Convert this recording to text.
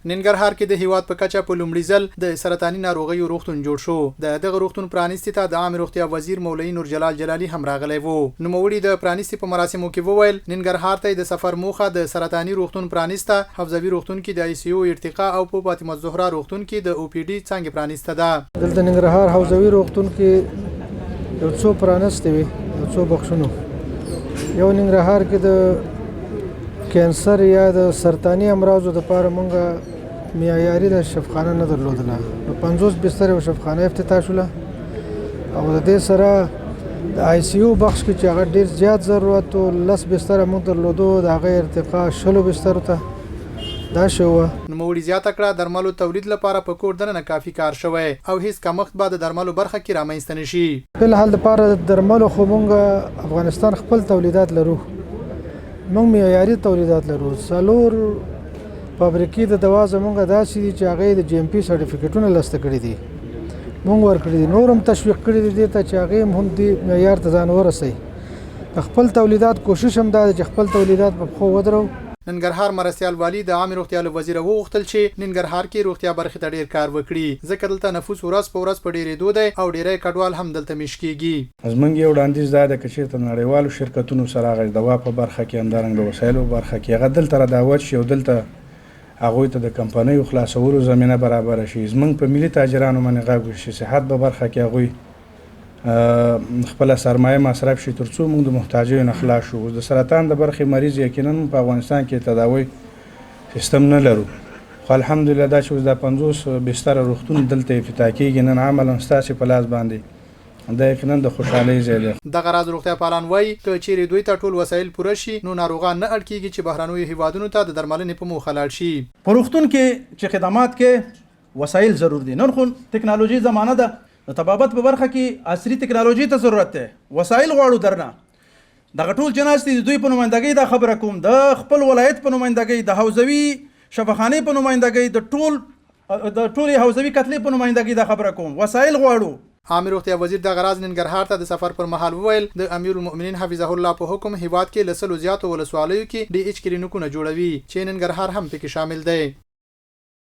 ننګرهار کې د هیواد په کچه په لومړي ځل د سرطاني ناروغیو روغتون جوړ شو. دغه روغتون پرانیستي ته د عام روغتیا وزیر مولوي نور جلال جلالي هم راغلی وو. نوموړي د پرانیستي په مراسمو کې وویل ننګرهار ته د سفر موخه د سرطاني روغتون پرانیسته، حفظوي روغتون کې د ICU ارتقا او په فاطمه الزهرا روغتون کې د OPD څنګه پرانیسته ده. دلته ننګرهار حفظوي روغتون کې یو څو پرانیستي وي، یو څو بخښونو. یو ننګرهار کې د کینسر یا د سرطاني امراضو لپاره مونږ معیاري د شفاخانه نه درلودله. 50 بستر او شفاخانه افتتاح شوله او د دې سره د ICU بخش کې چې هغه ډیر زیات ضرورت او 10 بستر مونږ درلودو، د هغه ارتقا 16 بستر ته دا شو. نوموړي زیاته کړه درملو تولید لپاره په کور دننه کافي کار شوی او هیڅ کمښت به د درملو برخه کې رامنځته نشي. په الحال لپاره د درملو خو مونږ افغانستان خپل تولیدات لرو، مونږ معیاري تولیدات لرو. څلور فابریکې د دوا زمونږ داسې دي چې هغه د GMP سرټیفیکټونه لاسته کړي دي، مونږ ورکړي دي، نور هم تشویق کړي دي ته چې هغه هم د معیار ته ځان ورسوي. خپل تولیدات کوشش هم دا چې خپل تولیدات په خو ودرو. ننګرهار مرستیال والی د عام روغتیا وزیر وغوښتل چې ننګرهار کې روغتیا برخې ته ډیر کار وکړي، ځکه دلته نفوس ورځ په ورځ په ډیرېدو دی او ډیری کډوال هم دلته مېشت کیږي. زموږ یو وړاندیز دا ده چې چېرته نړیوالو شرکتونو سره هغه د دوا په برخه کې همدارنګه د وسایلو برخه کې هغه دلته راووت شي او دلته هغوی ته د کمپنیو خلاصولو زمینه برابره شي. زموږ په ملي تاجرانو باندې غږ وشي، صحت په برخه کې هغوی خپل سرمایه مصرف شي ترڅو موږ د محتاجیو نه خلاص شو. د سرطان د برخې مریض یقینا په افغانستان کې تداوی سیستم نه لرو، خو الحمدلله دا چې د 50 بستر روغتون دلته افتتاح کیږي نن عملاً ستاسو په لاس باندې دا یقینا د خوشحالۍ ځای دی. دغه راز روغتیا پالان وایي که چیرې دوی ته ټول وسایل پوره شي نو ناروغان نه اړ کیږي چې بهرنیو هیوادونو ته د درملنې په موخه لاړ شي. په روغتون کې چې خدمات کې وسایل ضرور دي. نن خو ټکنالوژي زمانه ده، د طبابت په برخه کې عصري ټکنالوژي ته ضرورت ده. وسایل غواړو درنه دغه ټول جناستي دوی په نمائندګۍ دا خبره کوم، د خپل ولایت په نمائندګۍ، د حوزوي شفاخانه په نمائندګۍ، د ټول حوزوي کتلې په نمائندګۍ دا خبره کوم. وسایل غواړو. عام روغتیا وزیر د غراض ننګرهار ته د سفر پر مهال وویل د امیر المؤمنین حفظه الله په حکم هیواد کې لسلو زیاتو ولسوالیو کې DH کلینیکونه جوړوي چې ننګرهار هم پکې شامل دی.